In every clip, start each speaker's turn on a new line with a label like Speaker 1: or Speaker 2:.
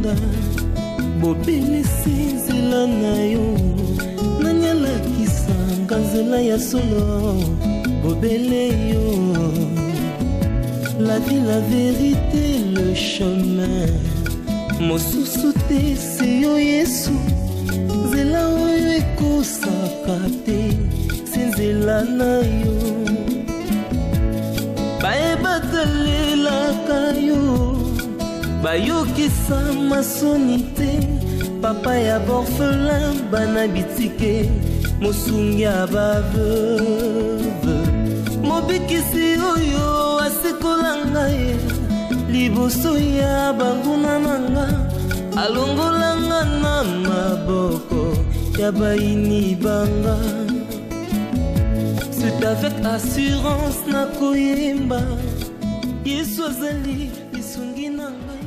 Speaker 1: Nzambe bobelisi nzela na yo nani alakisanga nzela ya solo bobele yo la vie la vérité le chemin mosusu te se yo Yesu nzela oyo ekosaka te se nzela na yo bayebatalelaka yo bayokisa masoni te papa ya borphelin bana bitike mosungi ya baveuve mobikisi oyo asikola ngai liboso ya banguna na nga alongolanga na maboko ya baini banga c'est avec assurance nakoyemba Yesu azali lisungi na ngai.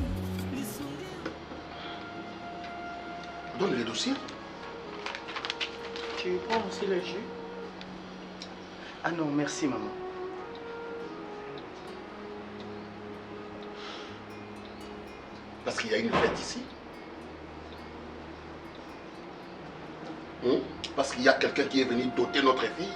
Speaker 2: Donne les dossiers.
Speaker 3: Tu prends aussi le jus? Ah non, merci maman.
Speaker 2: Parce qu'il y a une fête ici. Parce qu'il y a quelqu'un qui est venu doter notre fille.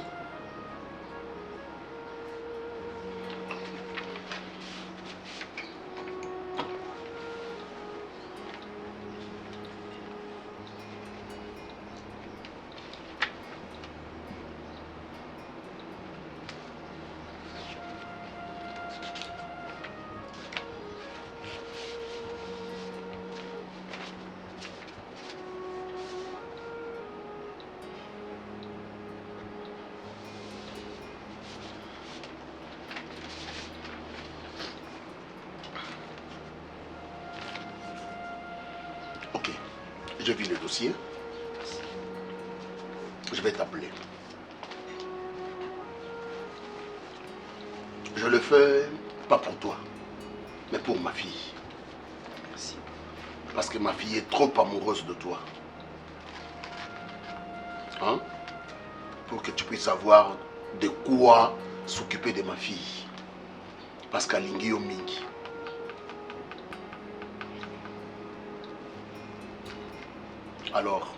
Speaker 2: Je vis le dossier. Je vais t'appeler. Je le fais pas pour toi, mais pour ma fille.
Speaker 3: Merci.
Speaker 2: Parce que ma fille est trop amoureuse de toi. Hein? Pour que tu puisses avoir de quoi s'occuper de ma fille. Parce qu'Alingi yo mingi. Alors,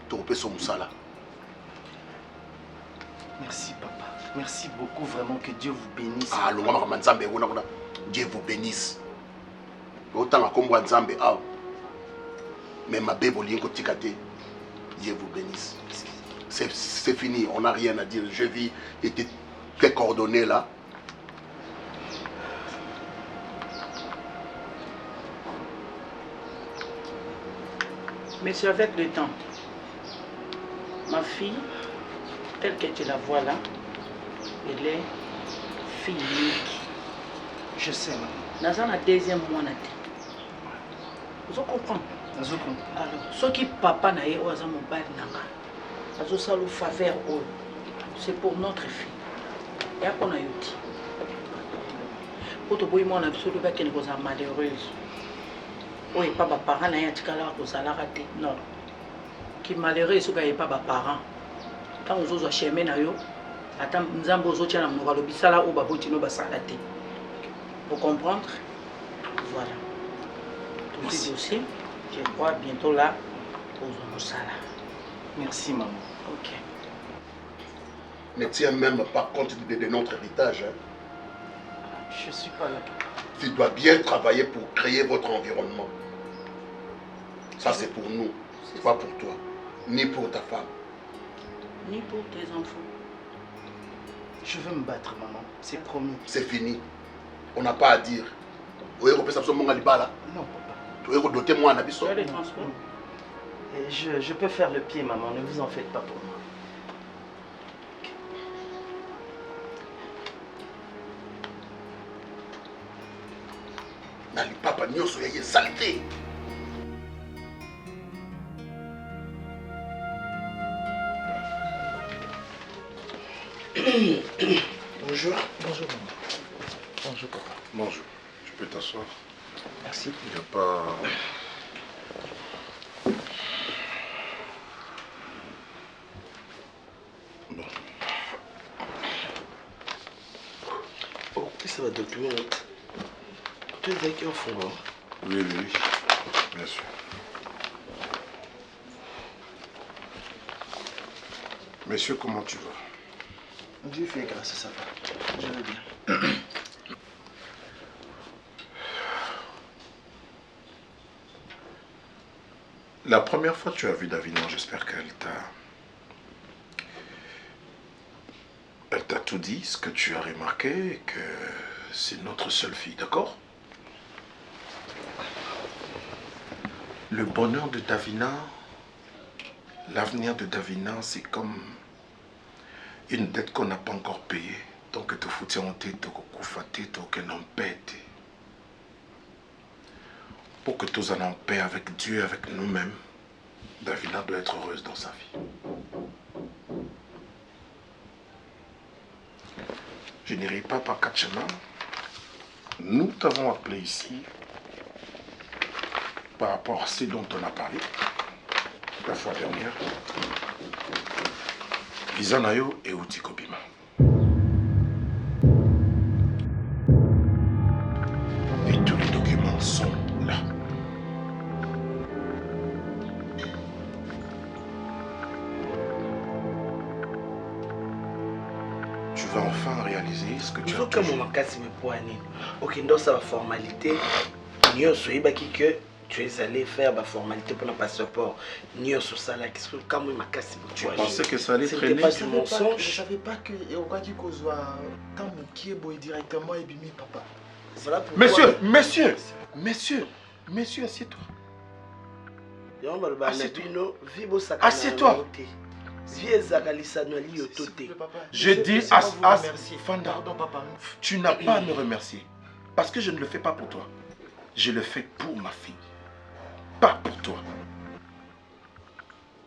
Speaker 2: tu repères son moussala.
Speaker 3: Merci papa. Merci beaucoup vraiment, que Dieu vous bénisse.
Speaker 2: Ah, le maman Nzambe, Dieu vous bénisse. Autant à comme Nzambe, ah. Mais ma bébé Olingo Tikate, Dieu vous bénisse. C'est fini, on n'a rien à dire. Je vis, était très coordonné là.
Speaker 4: Mais c'est avec le temps. Ma fille, telle que tu la vois là, elle est fille unique.
Speaker 3: Je sais, maman.
Speaker 4: Dans la deuxième mois, vous comprenez? Alors, ce qui papa n'a eu au Zamobal Nanga, faveur, c'est pour notre fille. Et qu'on a eu dit. Pour te voir, on a absolument qu'elle est malheureuse. Oui, pas mes parents n'ont pas raté. Non. Qui malheureux, ce n'est pas mes parents. Quand nous avons chemin, nous avons vous comprendre? Voilà. Tout ce dossier, je crois bientôt là, aux Moussala.
Speaker 3: Merci, maman.
Speaker 4: Ok.
Speaker 2: Ne tiens même pas compte de notre héritage. Hein.
Speaker 3: Je ne suis pas là.
Speaker 2: Tu dois bien travailler pour créer votre environnement. Ça, c'est pour nous. C'est pas pour toi. Ni pour ta femme.
Speaker 4: Ni pour tes enfants.
Speaker 3: Je veux me battre, maman. C'est promis.
Speaker 2: C'est fini. On n'a pas à dire. Non,
Speaker 3: papa.
Speaker 2: Tu es doté moi en abysso.
Speaker 4: Les transports.
Speaker 3: Je peux faire le pied, maman. Ne vous en faites pas pour moi.
Speaker 2: Nali papa nyoso ya saleté.
Speaker 3: Bonjour. Bonjour, maman. Bonjour, papa.
Speaker 2: Bonjour. Tu peux t'asseoir.
Speaker 3: Merci.
Speaker 2: Il n'y a pas... Bon.
Speaker 3: Oh, ça va 2 minutes. Tu es avec un fond.
Speaker 2: Oui, bien sûr. Monsieur, comment tu vas?
Speaker 3: Dieu fait grâce à ça. Je vais bien.
Speaker 2: La première fois que tu as vu Davina, j'espère qu'elle t'a tout dit, ce que tu as remarqué, et que c'est notre seule fille, d'accord? Le bonheur de Davina, l'avenir de Davina, c'est comme une dette qu'on n'a pas encore payée. Donc, te foutais en tête, te coufater, te n'en pète. Pour que tous en en paix avec Dieu, avec nous-mêmes, Davina doit être heureuse dans sa vie. Je n'irai pas par quatre chemins. Nous t'avons appelé ici par rapport à ce dont on a parlé la fois dernière. Visanayo et Utikobima. Et tous les documents sont là. Tu vas enfin réaliser ce que tu as toujours.
Speaker 3: Ok, donc ça va formalité. Tu es allé faire ma formalité pour le passeport. Tu
Speaker 2: pensais que ça allait traîner?
Speaker 3: Je ne savais pas que directement et bimi papa. Voilà
Speaker 2: Messieurs, assieds-toi.
Speaker 3: Assieds-toi.
Speaker 2: Je dis Fanda, tu n'as pas à me remercier. Parce que je ne le fais pas pour toi. Je le fais pour ma fille. Pas pour toi.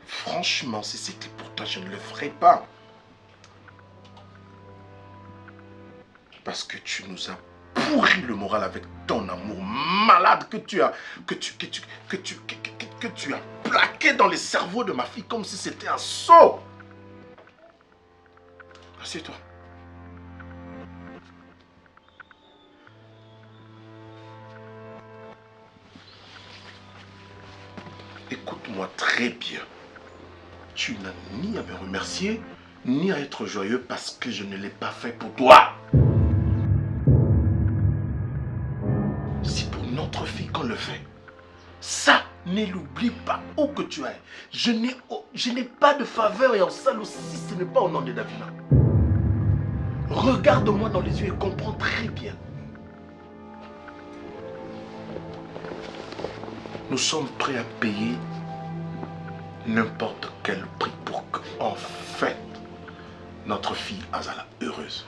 Speaker 2: Franchement, si c'était pour toi, je ne le ferais pas. Parce que tu nous as pourri le moral avec ton amour malade que tu as plaqué dans les cerveaux de ma fille comme si c'était un sot. Assieds-toi. Écoute-moi très bien. Tu n'as ni à me remercier, ni à être joyeux parce que je ne l'ai pas fait pour toi. C'est pour notre fille qu'on le fait. Ça, ne l'oublie pas où que tu es. Je n'ai pas de faveur et en salle aussi, ce n'est pas au nom de Davina. Regarde-moi dans les yeux et comprends très bien. Nous sommes prêts à payer n'importe quel prix pour que, en fait, notre fille Azala heureuse.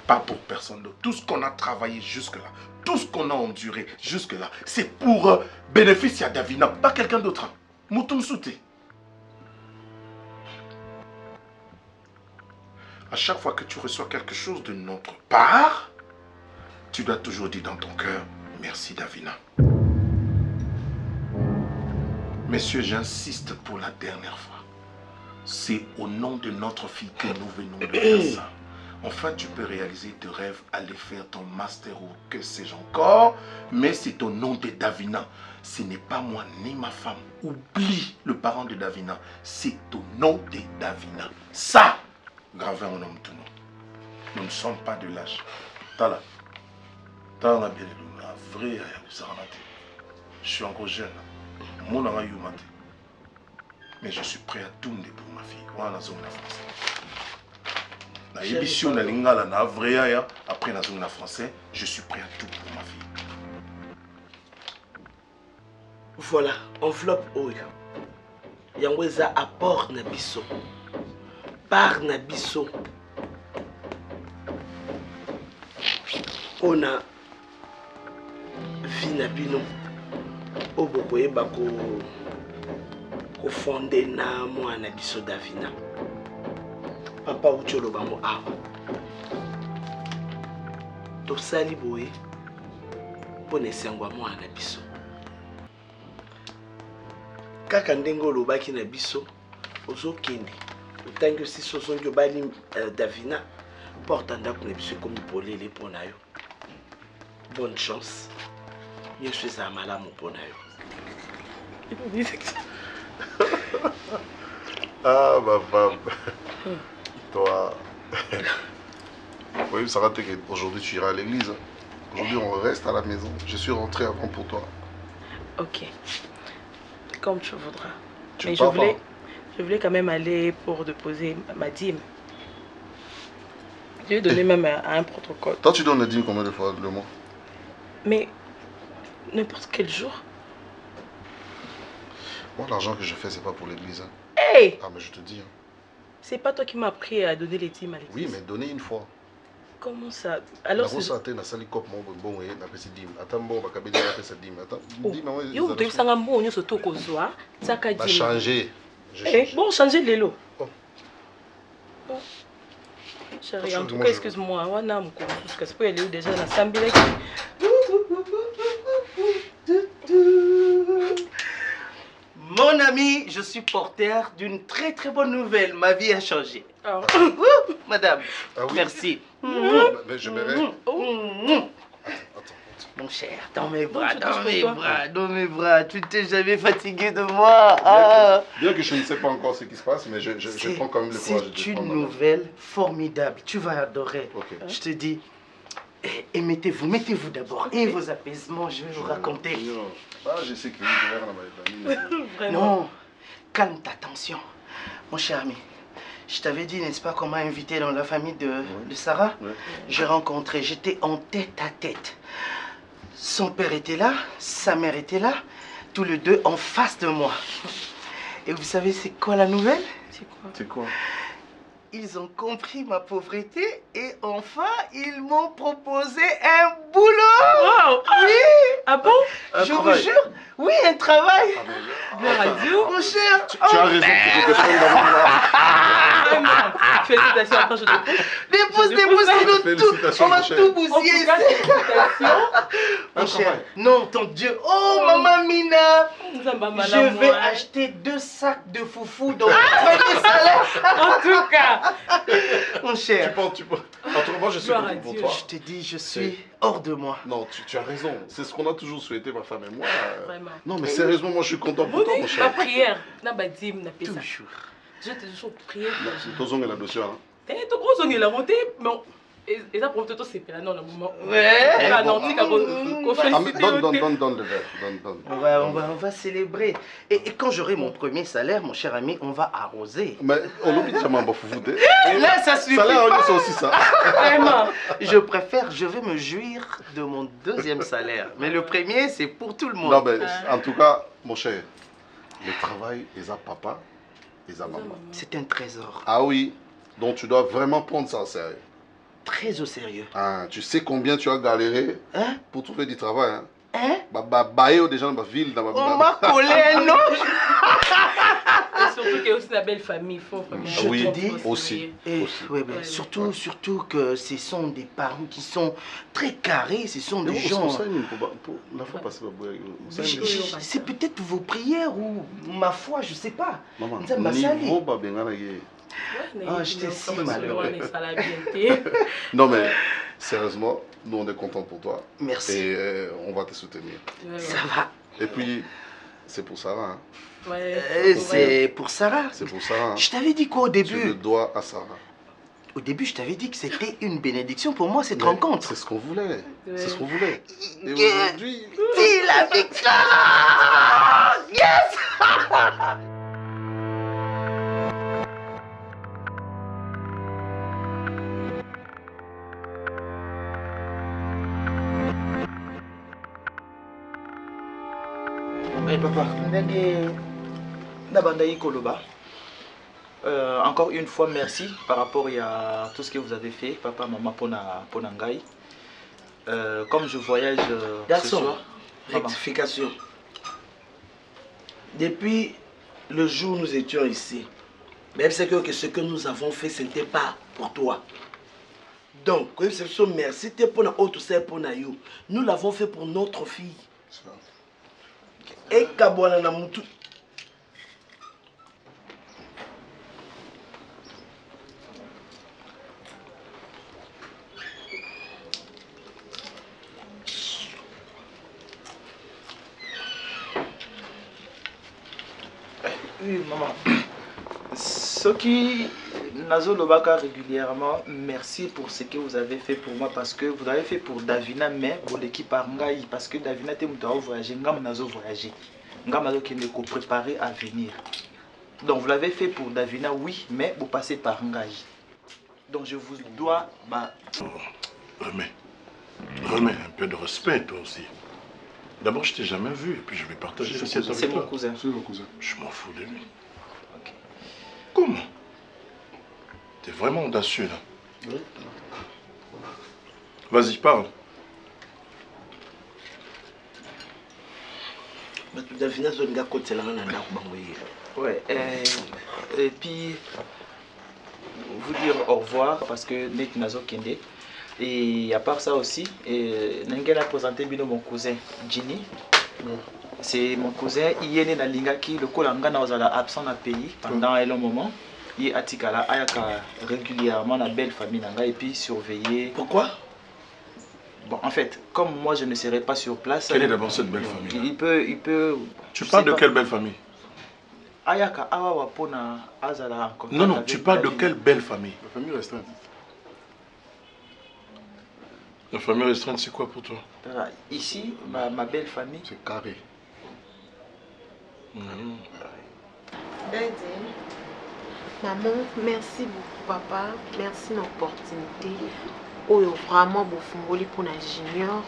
Speaker 2: Pas pour personne d'autre. Tout ce qu'on a travaillé jusque-là, tout ce qu'on a enduré jusque-là, c'est pour bénéficier à Davina, pas quelqu'un d'autre. Moutoum Souté. À chaque fois que tu reçois quelque chose de notre part, tu dois toujours dire dans ton cœur, merci Davina. Messieurs, j'insiste pour la dernière fois. C'est au nom de notre fille que nous venons de faire ça. Enfin, tu peux réaliser tes rêves, aller faire ton master ou que sais-je encore. Mais c'est au nom de Davina. Ce n'est pas moi ni ma femme. Oublie le parent de Davina. C'est au nom de Davina. Ça, gravez en homme tout nous. Nous ne sommes pas de lâche. Tala. Tala bien vrai, je suis encore jeune. Mais je suis prêt à tout me pour ma fille. Voilà, zone la français. Après la zone français, je suis prêt à tout pour ma fille.
Speaker 3: Voilà, enveloppe oyo. Yangweza apport na biso. Par na biso. On a vie na bino. Obokoye bako ko fondé na mwana biso Davina. Papa ucholo bamo awa. To sali boye. Pone sangwa mwana biso. Kaka ndenge olobaki na biso ozokende. Otangi aussi sosongi obali Davina porte ndako na biso comme polele pona yo. Bonne chance. Je suis un malade, mon bonheur.
Speaker 5: Ah, ma femme. Toi. Oui, Sarah, aujourd'hui tu iras à l'église. Aujourd'hui on reste à la maison. Je suis rentré avant pour toi.
Speaker 6: Ok. Comme tu voudras.
Speaker 5: Tu
Speaker 6: Mais
Speaker 5: pars
Speaker 6: je voulais quand même aller pour déposer ma dîme. Je vais donner même à un protocole.
Speaker 5: Toi tu donnes la dîme combien de fois le mois?
Speaker 6: Mais n'importe quel jour.
Speaker 5: Moi l'argent que je fais c'est pas pour l'église. Hein.
Speaker 6: Hey!
Speaker 5: Ah mais je te dis. Hein.
Speaker 6: C'est pas toi qui m'as appris à donner les dîmes à l'église.
Speaker 5: Oui mais donner une fois.
Speaker 6: Comment ça? Alors c'est...
Speaker 5: na sali cop mon bon et na pesi dîme. Attends bon ba kabeli na pesa dîme. Attends. Dîme ouais.
Speaker 6: Yo tu sanga mbonyo soto kozwa. Tsaka dîme.
Speaker 5: Bah changer.
Speaker 6: Eh, bon changer l'élo.
Speaker 5: Oh.
Speaker 6: Bon. Chérie, en tout cas, excuse-moi. Wana mko parce que elle est déjà na sambila qui.
Speaker 3: Mon ami, je suis porteur d'une très très bonne nouvelle. Ma vie a changé.
Speaker 6: Oh.
Speaker 3: Madame,
Speaker 5: Ah oui?
Speaker 3: merci.
Speaker 5: Mais je m'aimerais.
Speaker 3: Mon cher, dans mes bras,
Speaker 6: je
Speaker 3: dans
Speaker 6: touche
Speaker 3: mes
Speaker 6: pour toi.
Speaker 3: bras, dans mes bras. Tu t'es jamais fatigué de moi. Ah.
Speaker 5: Bien que je ne sais pas encore ce qui se passe, mais je prends quand même le courage de te
Speaker 3: C'est une
Speaker 5: prendre.
Speaker 3: nouvelle formidable. Tu vas adorer.
Speaker 5: Ok.
Speaker 3: Je te dis, et mettez-vous d'abord. Et vos apaisements, je vais vous raconter.
Speaker 5: Ah, je sais qu'il y a une guerre dans
Speaker 6: Vraiment.
Speaker 3: Non, calme ta tension. Mon cher ami, je t'avais dit, n'est-ce pas, qu'on m'a invité dans la famille de Sarah.
Speaker 5: Ouais.
Speaker 3: J'ai rencontré, j'étais en tête à tête. Son père était là, sa mère était là, tous les deux en face de moi. Et vous savez, c'est quoi la nouvelle?
Speaker 6: C'est quoi?
Speaker 5: C'est quoi?
Speaker 3: Ils ont compris ma pauvreté et enfin, ils m'ont proposé un boulot.
Speaker 6: Wow!
Speaker 3: Oui!
Speaker 6: Ah bon?
Speaker 3: Je vous jure, oui, un travail.
Speaker 6: Gloire à Dieu.
Speaker 3: Mon cher.
Speaker 5: Tu as raison, tu te prends d'abord.
Speaker 6: Vraiment. Félicitations, attends, je te prie.
Speaker 3: Dépose, sinon tout.
Speaker 5: Félicitations,
Speaker 3: On va
Speaker 5: mon cher.
Speaker 3: tout
Speaker 6: En
Speaker 3: bousiller
Speaker 6: tout cas,
Speaker 3: ici.
Speaker 6: félicitations.
Speaker 3: Mon cher. Non, ton Dieu. Oh, maman Mina.
Speaker 6: Nzamba
Speaker 3: Je
Speaker 6: na
Speaker 3: vais
Speaker 6: moi.
Speaker 3: acheter 2 sacs de foufou dans le premier salaire.
Speaker 6: En tout cas.
Speaker 3: Mon cher.
Speaker 5: Tu penses. Autrement, je suis
Speaker 6: Gloire à
Speaker 5: content pour
Speaker 6: Dieu.
Speaker 5: toi.
Speaker 3: Je te dis, je suis hors de moi.
Speaker 5: Non, tu as raison. C'est ce qu'on a toujours souhaité, ma femme et moi.
Speaker 6: Vraiment.
Speaker 5: Non, mais sérieusement, moi, je suis content pour toi, mon
Speaker 6: Ma
Speaker 5: cher.
Speaker 6: prière, na badim, na pesa.
Speaker 3: Toujours.
Speaker 6: Je te toujours prier.
Speaker 5: Tozong est la dossier, hein.
Speaker 6: Eh, to gros zongi la montée, mais et ça pour toi c'est là non le moment.
Speaker 3: Ouais.
Speaker 6: Ah non, tu
Speaker 5: Ah, mais
Speaker 6: féliciter.
Speaker 5: donne le verre. Donne.
Speaker 3: On va célébrer. Et quand j'aurai mon premier salaire, mon cher ami, on va arroser.
Speaker 5: Mais on oublie jamais un fou.
Speaker 3: Là, ça suffit.
Speaker 5: Ça l'air, c'est aussi ça.
Speaker 6: Vraiment.
Speaker 3: Je vais me jouir de mon 2e salaire. Mais le premier, c'est pour tout le monde.
Speaker 5: Non, mais en tout cas, mon cher, le travail, ils ont papa, ils ont maman.
Speaker 3: C'est un trésor.
Speaker 5: Ah oui, donc tu dois vraiment prendre ça en sérieux.
Speaker 3: Très au sérieux.
Speaker 5: Ah, tu sais combien tu as galéré
Speaker 3: Hein?
Speaker 5: pour trouver du travail, hein?
Speaker 3: Hein?
Speaker 5: Bayo déjà dans ma ville, dans ma
Speaker 3: On m'a collé un nom.
Speaker 6: Et surtout qu'il y a aussi la belle famille, il faut vraiment.
Speaker 3: Je
Speaker 5: oui,
Speaker 3: te dis
Speaker 5: aussi.
Speaker 3: Et,
Speaker 5: Aussi.
Speaker 3: ouais, ben,
Speaker 6: Ouais,
Speaker 3: surtout que ce sont des parents qui sont très carrés, ce sont des gens... C'est peut-être vos prières ou ma foi, je sais pas.
Speaker 5: Maman,
Speaker 3: Ça m'a sali.
Speaker 5: niveau babengana ye.
Speaker 3: Ah, j'étais si malheureux.
Speaker 5: Non mais sérieusement, nous on est contents pour toi.
Speaker 3: Merci.
Speaker 5: Et on va te soutenir.
Speaker 3: Ça va.
Speaker 5: Et puis c'est pour Sarah. Hein.
Speaker 3: C'est pour Sarah.
Speaker 5: C'est pour Sarah. Hein.
Speaker 3: Je t'avais dit quoi au
Speaker 5: Tu le
Speaker 3: début?
Speaker 5: dois à Sarah.
Speaker 3: Au début, je t'avais dit que c'était une bénédiction pour moi cette
Speaker 5: Mais
Speaker 3: rencontre.
Speaker 5: C'est ce qu'on voulait. C'est ce qu'on voulait. Et
Speaker 3: Yeah.
Speaker 5: aujourd'hui.
Speaker 3: C'est la victoire! Yes!
Speaker 7: Hey papa, encore une fois merci par rapport à tout ce que vous avez fait, papa, maman, pour Nangai. Comme je voyage ce
Speaker 3: Garçon,
Speaker 7: soir, maman.
Speaker 3: rectification. Depuis le jour où nous étions ici, même c'est que ce que nous avons fait, ce n'était pas pour toi. Donc, merci pour nous. Nous l'avons fait pour notre fille. Et Kabwana Namutu.
Speaker 7: Oui, maman. Ce qui Nazo Lobaka régulièrement, merci pour ce que vous avez fait pour moi parce que vous avez fait pour Davina, mais pour l'équipe Arngaï, parce que Davina te mouta voyager, Ngam Nazo voyager. Ngam Nazo qui ne préparé à venir. Donc vous l'avez fait pour Davina, oui, mais vous passez par Ngaï. Donc je vous dois...
Speaker 5: Remets un peu de respect toi aussi. D'abord je t'ai jamais vu et puis je vais partager cette avec toi.
Speaker 7: C'est mon cousin.
Speaker 5: C'est mon cousin. Je m'en fous de lui. Okay. Comment? T'es vraiment audacieux là. Oui. Vas-y, parle.
Speaker 7: Ouais, et puis vous dire au revoir parce que Nek Nazo Kende. Et à part ça aussi, Nengen a présenté mon cousin Ginny. C'est mon cousin, il est né dans Lingaki, le Kolanga n'a absent dans le pays pendant un long moment. Il est à Tikala, Ayaka régulièrement la belle famille et puis surveiller.
Speaker 3: Pourquoi?
Speaker 7: Bon, en fait, comme moi je ne serai pas sur place.
Speaker 5: Quelle est d'abord cette belle famille?
Speaker 7: Il peut.
Speaker 5: Tu parles de quelle belle famille?
Speaker 7: Ayaka Awa Pona Azala.
Speaker 5: Non, tu parles de quelle belle famille?
Speaker 8: La famille restreinte.
Speaker 5: La famille restreinte, c'est quoi pour toi?
Speaker 7: Ici, ma belle famille.
Speaker 8: C'est carré.
Speaker 9: Daddy, maman, merci beaucoup papa, merci de l'opportunité. Oh, vraiment beaucoup pour la junior.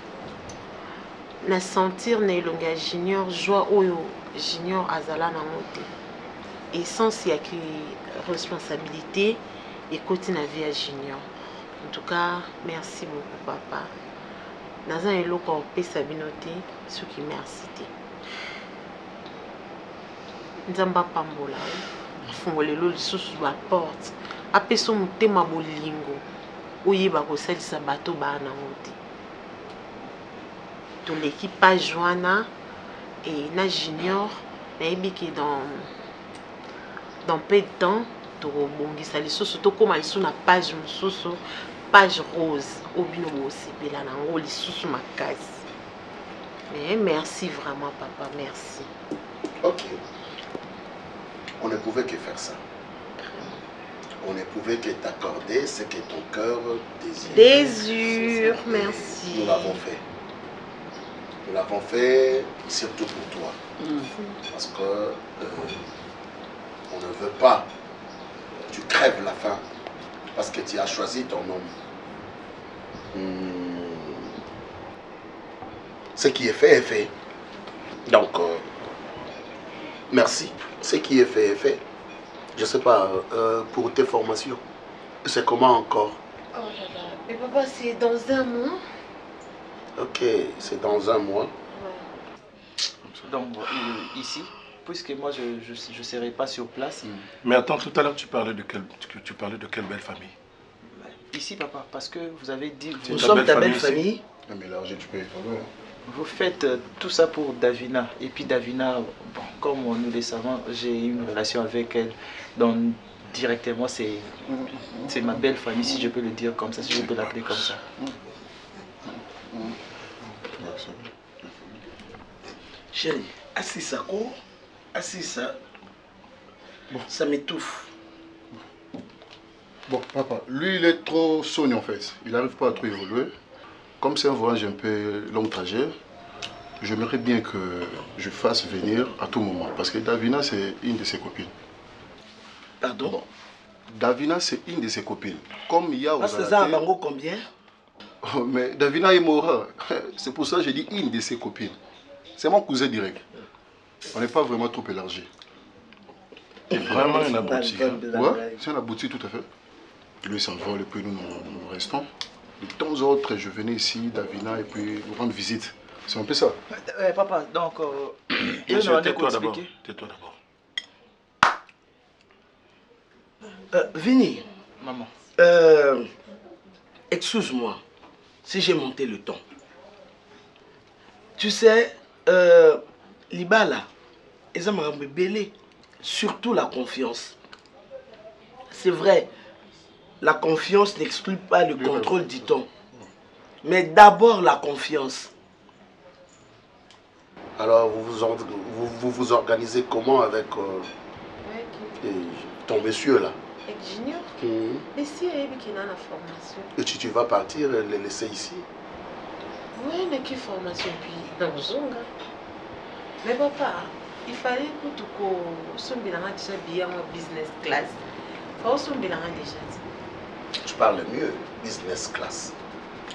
Speaker 9: Na sentir na ilonga junior joie oyo junior azala na mote. Et sans y a que responsabilité et côté na vie à junior. En tout cas, merci beaucoup papa. Naza eloko pesa binote, ce qui merci te. Nzamba pambola. Fungolelo lisusu ba porte. Apeso mutema bolingo. Oyeba ko salisa bato bana ngote. Tout l'équipage Joana et na junior nayebi ki dans peu de temps to bongisa lisusu to koma lisusu na page mususu page rose obino bosepela nango lisusu makasi. Mais merci vraiment papa, merci.
Speaker 2: Ok. On ne pouvait que faire ça. On ne pouvait que t'accorder ce que ton cœur désire.
Speaker 9: Désir, merci.
Speaker 2: Nous l'avons fait. Nous l'avons fait surtout pour toi. Parce que on ne veut pas que tu crèves la faim parce que tu as choisi ton homme. Ce qui est fait est fait. Donc, merci. Ce qui est fait est fait. Je ne sais pas, pour tes formations, c'est comment encore?
Speaker 9: Oh là là. Mais papa, c'est dans un mois.
Speaker 2: Ok, c'est dans un mois.
Speaker 9: Ouais.
Speaker 7: Donc, ici, puisque moi je ne serai pas sur place.
Speaker 5: Mais attends, tout à l'heure tu parlais de quelle belle famille?
Speaker 7: Ici, papa, parce que vous avez dit...
Speaker 3: Nous sommes ta belle famille.
Speaker 8: Non, mais l'argent, tu peux y faire.
Speaker 7: Vous faites tout ça pour Davina. Et puis Davina, bon, comme nous le savons, j'ai une relation avec elle. Donc directement, c'est ma belle famille, si je peux le dire comme ça, si je peux l'appeler comme ça.
Speaker 3: Chérie, assis ça quoi? Assis ça. Bon, ça m'étouffe.
Speaker 8: Bon, papa, lui, il est trop sonné en fait. Il n'arrive pas à trop évoluer. Comme c'est un voyage un peu long trajet, j'aimerais bien que je fasse venir à tout moment. Parce que Davina, c'est une de ses copines.
Speaker 3: Pardon?
Speaker 8: Bon, Davina, c'est une de ses copines. Comme il y a aux
Speaker 3: Parce que ça, Bango, combien?
Speaker 8: Oh, mais Davina est mort. C'est pour ça que j'ai dit une de ses copines. C'est mon cousin direct. On n'est pas vraiment trop élargi.
Speaker 5: C'est vraiment un abouti.
Speaker 8: Ouais, c'est un abouti tout à fait. Lui s'envole et puis nous restons. De temps en temps, je venais ici, Davina, et puis nous rendre visite. C'est un peu ça.
Speaker 7: Papa, donc...
Speaker 5: tais-toi d'abord. Tais-toi d'abord.
Speaker 3: Vini.
Speaker 7: Maman.
Speaker 3: Excuse-moi si j'ai monté le ton. Tu sais, Libala, ils ont belé, surtout la confiance. C'est vrai, la confiance n'exclut pas le contrôle du ton. Mais d'abord la confiance.
Speaker 2: Alors vous vous organisez comment avec Et ton monsieur là.
Speaker 9: Avec Junior. Mais si il y a une formation.
Speaker 2: Et tu vas partir les laisser ici?
Speaker 9: Oui, mais quelle formation puis dans Zonga. Mais papa, il fallait que tu sois déjà bien en business class. Il faut que déjà.
Speaker 2: Tu parles mieux, business class.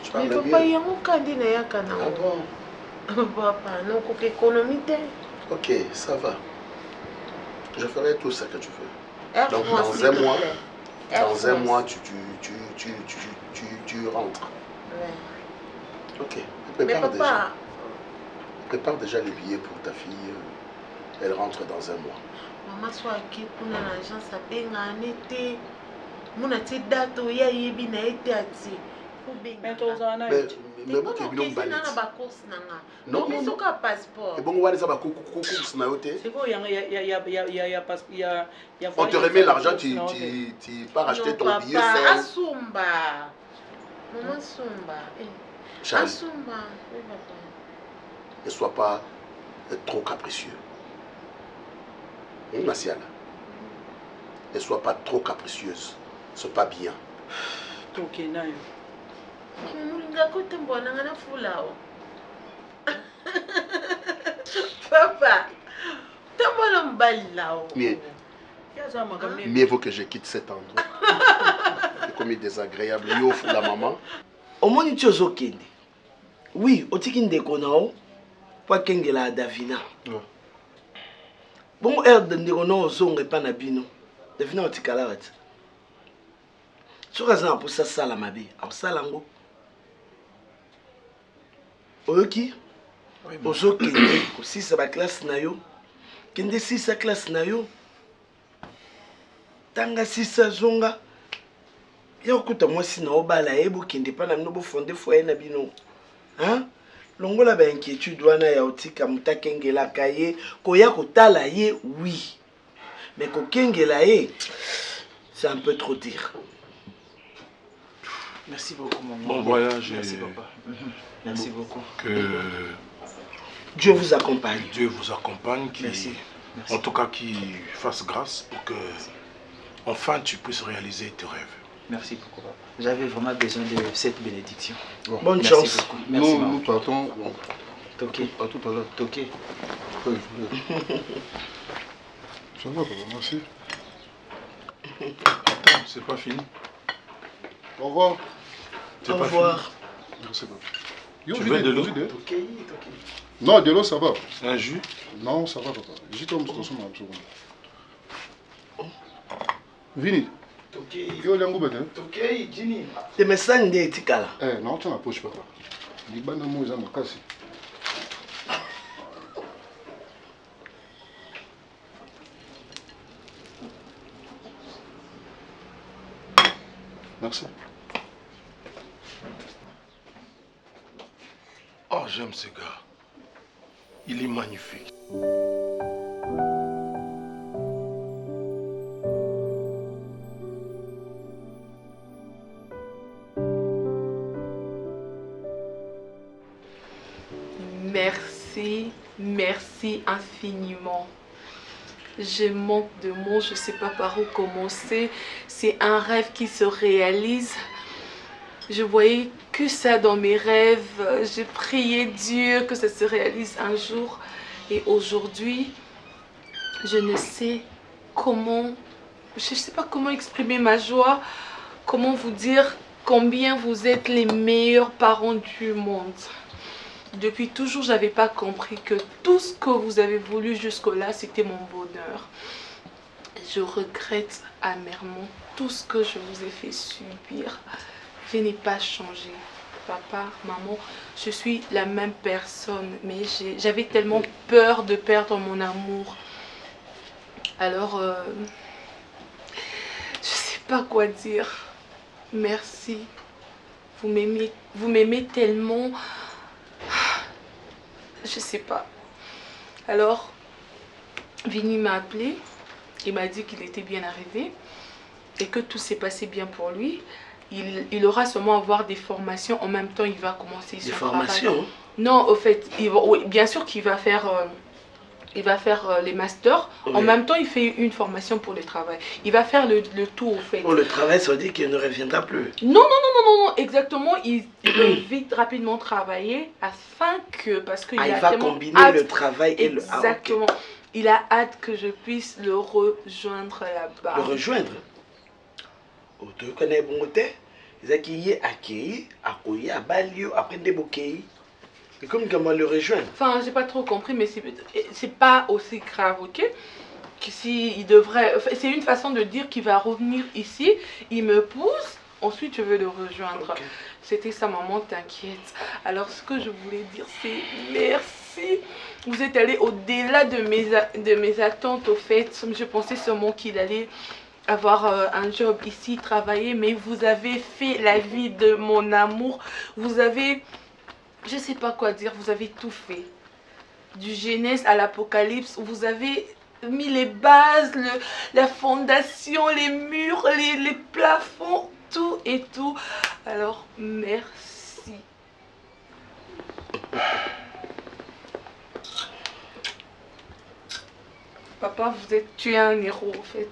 Speaker 2: Tu parles
Speaker 9: mais
Speaker 2: mieux.
Speaker 9: papa, il y a un candidat à Canada.
Speaker 2: Ah bon?
Speaker 9: Papa, non, pour économie.
Speaker 2: Ok, ça va. Je ferai tout ce que tu veux.
Speaker 9: Air
Speaker 2: Donc
Speaker 9: France,
Speaker 2: dans un mois,
Speaker 9: France.
Speaker 2: tu rentres.
Speaker 9: Ouais.
Speaker 2: Ok.
Speaker 9: Mais papa,
Speaker 2: Prépare déjà les billets pour ta fille. Elle rentre dans un mois.
Speaker 9: maman soit qui pour l'agence à benga en été. Mon été date où il y a yebi na été ati.
Speaker 6: Mais tu as un
Speaker 2: mais vous qui avez
Speaker 9: balé. Non, mais c'est un passeport.
Speaker 2: Et bon, on va ça va course na yote.
Speaker 6: C'est bon, il y a
Speaker 2: On te remet l'argent, tu pars acheter ton billet.
Speaker 9: Papa, Asumba. Maman Sumba.
Speaker 2: Charles,
Speaker 9: Asumba. Oui, papa.
Speaker 2: ne sois pas trop capricieux. Masiala, ne sois pas trop capricieuse. C'est pas bien.
Speaker 6: Ok, naïf.
Speaker 9: Papa,
Speaker 2: mieux vaut que je quitte cet endroit. C'est comme désagréable. Yo, la maman.
Speaker 3: Au moins, tu es ok. Oui, au tikin de konao, pas kengela Davina. Bon, air de Nirono, zone et panabino. Davina, tu calarat. Tu as un peu ça, ça la mabe. Alors, ça l'ango. Ok. Ozo kende, aussi ça va classe nayo. Kende si sa classe nayo. Tanga si sa zonga. Ya okuta mwasi na obala ebo kende pa na mnobo fondé foyer na bino. Hein? Longola ba inquiétude wana ya otika mutakengela kaye koya kotala ye oui. Mais ko kengela ye c'est un peu trop dire.
Speaker 7: Merci beaucoup maman.
Speaker 5: Bon voyage.
Speaker 7: Merci papa. Merci beaucoup.
Speaker 5: Que
Speaker 3: Dieu vous accompagne.
Speaker 5: Dieu vous accompagne.
Speaker 7: Merci.
Speaker 5: En tout cas, qu'il fasse grâce pour que enfin tu puisses réaliser tes rêves.
Speaker 7: Merci beaucoup papa. J'avais vraiment besoin de cette bénédiction.
Speaker 3: Bon. Bonne
Speaker 7: merci
Speaker 3: chance.
Speaker 7: Beaucoup. Merci,
Speaker 8: nous partons. Bon.
Speaker 7: Toké.
Speaker 8: À tout à l'heure.
Speaker 7: Toké.
Speaker 8: Oui. Ça va, papa, merci.
Speaker 5: Attends, c'est pas fini.
Speaker 8: Au revoir.
Speaker 5: C'est
Speaker 3: Au
Speaker 5: pas
Speaker 3: revoir.
Speaker 5: fini.
Speaker 8: Merci, papa.
Speaker 5: Tu veux de l'eau?
Speaker 7: Toké.
Speaker 8: Non, de l'eau, ça va.
Speaker 5: Un jus?
Speaker 8: Non, ça va, papa. J'y tombe sur son seconde. Vini.
Speaker 7: Toké.
Speaker 8: Yo, l'ango bête.
Speaker 7: Toké, Jini.
Speaker 3: Te message de etikala.
Speaker 8: Non, tu n'as pas, papa. Libana Mouza Makasi. Merci.
Speaker 5: Oh, j'aime ce gars. Il est magnifique.
Speaker 10: Merci infiniment. Je manque de mots, je ne sais pas par où commencer. C'est un rêve qui se réalise. Je voyais que ça dans mes rêves. J'ai prié Dieu que ça se réalise un jour. Et aujourd'hui, je ne sais pas comment exprimer ma joie, comment vous dire combien vous êtes les meilleurs parents du monde. Depuis toujours, je n'avais pas compris que tout ce que vous avez voulu jusque-là, c'était mon bonheur. Je regrette amèrement tout ce que je vous ai fait subir. Je n'ai pas changé. Papa, maman, je suis la même personne. Mais j'avais tellement peur de perdre mon amour. Alors, je ne sais pas quoi dire. Merci. Vous m'aimez tellement. Je sais pas. Alors, Vini m'a appelé. Il m'a dit qu'il était bien arrivé et que tout s'est passé bien pour lui. Il aura sûrement à avoir des formations. En même temps, il va commencer son travail. Des formations? Non, au fait, oui, bien sûr qu'il va faire Il va faire les masters.
Speaker 3: Oui.
Speaker 10: En même temps, il fait une formation pour le travail. Il va faire le tout, au fait.
Speaker 3: Pour le travail, ça veut dire qu'il ne reviendra plus.
Speaker 10: Non, exactement. Il veut vite, rapidement travailler afin que... Parce qu'il
Speaker 3: il va combiner le travail et le...
Speaker 10: Exactement. Ah, okay. Il a hâte que je puisse le rejoindre là-bas.
Speaker 3: Le rejoindre? Tu connais bon côté? Ils accueillent, à Balio, après débouquer. Et comment le rejoindre?
Speaker 10: Enfin, j'ai pas trop compris, mais c'est pas aussi grave, ok? Que si il devrait... C'est une façon de dire qu'il va revenir ici, il me pousse, ensuite je veux le rejoindre. Okay. C'était ça, maman, t'inquiète. Alors, ce que je voulais dire, c'est merci. Vous êtes allé au-delà de mes attentes, au fait. Je pensais seulement qu'il allait avoir un job ici, travailler, mais vous avez fait la vie de mon amour. Vous avez... Je sais pas quoi dire, vous avez tout fait. Du Genèse à l'Apocalypse, vous avez mis les bases, la fondation, les murs, les plafonds, tout et tout. Alors, merci. Papa, tu es un héros en fait.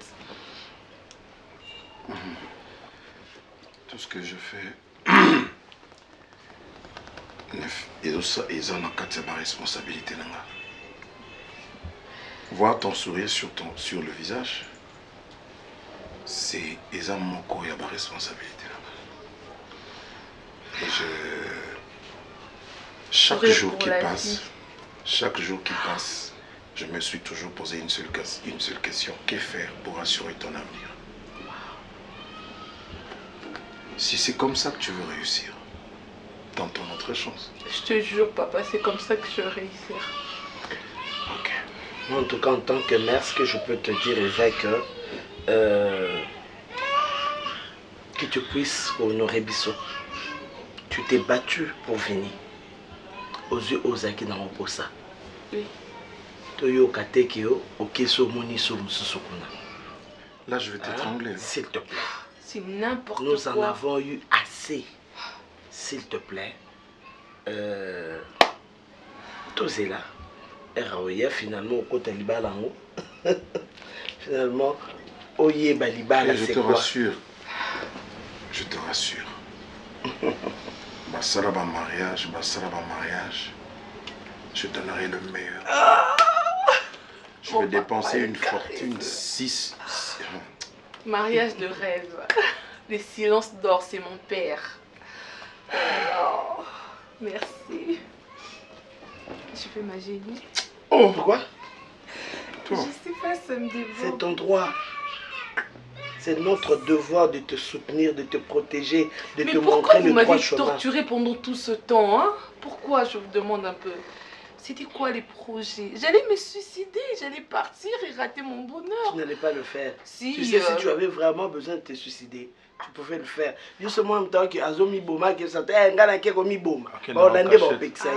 Speaker 5: Tout ce que je fais... ils ont ma responsabilité. Voir ton sourire sur le visage, c'est ma responsabilité. Et chaque jour qui passe, je me suis toujours posé une seule question. Que faire pour assurer ton avenir? Si c'est comme ça que tu veux réussir, dans ton autre chance.
Speaker 10: Je te jure, papa, c'est comme ça que je vais réussir.
Speaker 3: Ok. En tout cas, en tant que mère, ce que je peux te dire est que tu puisses honorer Bissot. Tu t'es battu pour venir. Aux yeux aux acquis dans le ça.
Speaker 10: Oui.
Speaker 5: Là, je vais t'étrangler.
Speaker 3: S'il te plaît.
Speaker 10: C'est n'importe quoi.
Speaker 3: Nous en avons eu assez. S'il te plaît. Tous là. Finalement, au côté Libala en haut. Finalement, Oye Balibala, c'est quoi?
Speaker 5: Je te rassure. Basaraba mariage, je donnerai le meilleur. Je vais dépenser une fortune 6.
Speaker 10: Mariage de rêve. Les silences d'or, c'est mon père. Oh, merci. Je fais ma génie.
Speaker 3: Oh, pourquoi?
Speaker 10: Je sais pas, ça me déborde.
Speaker 3: C'est ton droit. C'est notre devoir de te soutenir, de te protéger, de te montrer le droit chemin. Mais pourquoi vous m'avez
Speaker 10: torturé pendant tout ce temps, hein? Pourquoi, je vous demande un peu? C'était quoi les projets? J'allais me suicider, j'allais partir et rater mon bonheur.
Speaker 3: Tu n'allais pas le faire.
Speaker 10: Si,
Speaker 3: tu sais, si tu avais vraiment besoin de te suicider, tu pouvais le faire. Justement, en même temps que Azomi Boma, qui s'entend, un gars qui est Boma. On a des Bexite.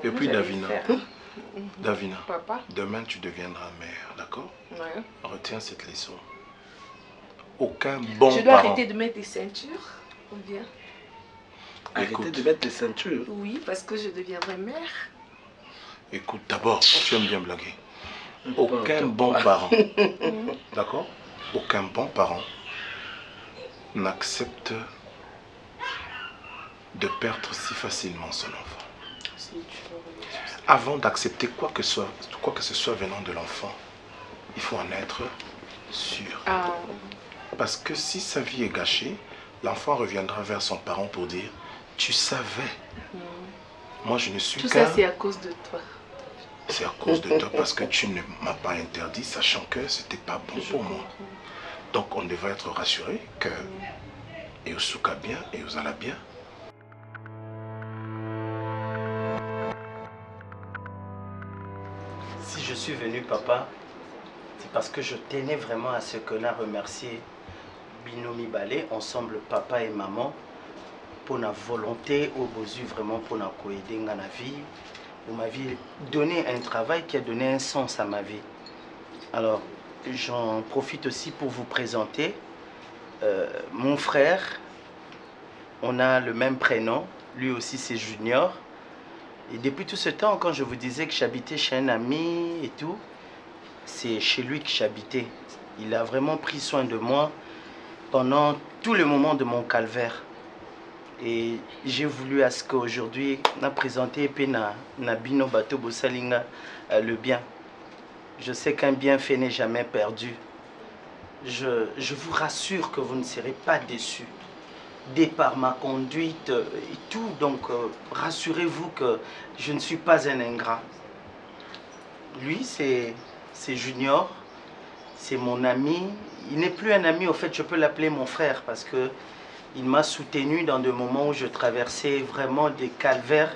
Speaker 5: Et puis Davina. Davina,
Speaker 10: papa,
Speaker 5: demain tu deviendras mère, d'accord?
Speaker 10: Ouais.
Speaker 5: Retiens cette leçon. Aucun bon parent...
Speaker 10: Je dois arrêter de mettre des ceintures, ou bien?
Speaker 3: Arrêter de mettre des ceintures?
Speaker 10: Oui, parce que je deviendrai mère.
Speaker 5: Écoute, d'abord, tu aimes bien blaguer. Aucun bon parent, d'accord? Aucun bon parent n'accepte de perdre si facilement son enfant. Avant d'accepter quoi que ce soit venant de l'enfant, il faut en être sûr. Parce que si sa vie est gâchée, l'enfant reviendra vers son parent pour dire « Tu savais ». Moi, je ne suis qu'un...
Speaker 10: Tout ça, c'est à cause de toi.
Speaker 5: C'est à cause de toi parce que tu ne m'as pas interdit, sachant que c'était pas bon pour moi. Donc, on devrait être rassuré que Eosuka bien, Eosala bien.
Speaker 1: Si je suis venu, papa, c'est parce que je tenais vraiment à ce qu'on a remercié Binomi Balé, ensemble papa et maman, pour la volonté au bosu vraiment pour la aider dans la vie. Vous m'aviez donné un travail qui a donné un sens à ma vie. Alors, j'en profite aussi pour vous présenter mon frère. On a le même prénom, lui aussi c'est Junior. Et depuis tout ce temps, quand je vous disais que j'habitais chez un ami et tout, c'est chez lui que j'habitais. Il a vraiment pris soin de moi pendant tout le moment de mon calvaire. Et j'ai voulu à ce qu'aujourd'hui, on a présenté Nabino Bato Bosalinga le bien. Je sais qu'un bienfait n'est jamais perdu. Je vous rassure que vous ne serez pas déçus. Dès par ma conduite et tout, donc rassurez-vous que je ne suis pas un ingrat. Lui, c'est Junior, c'est mon ami. Il n'est plus un ami, au fait, je peux l'appeler mon frère parce que il m'a soutenu dans des moments où je traversais vraiment des calvaires.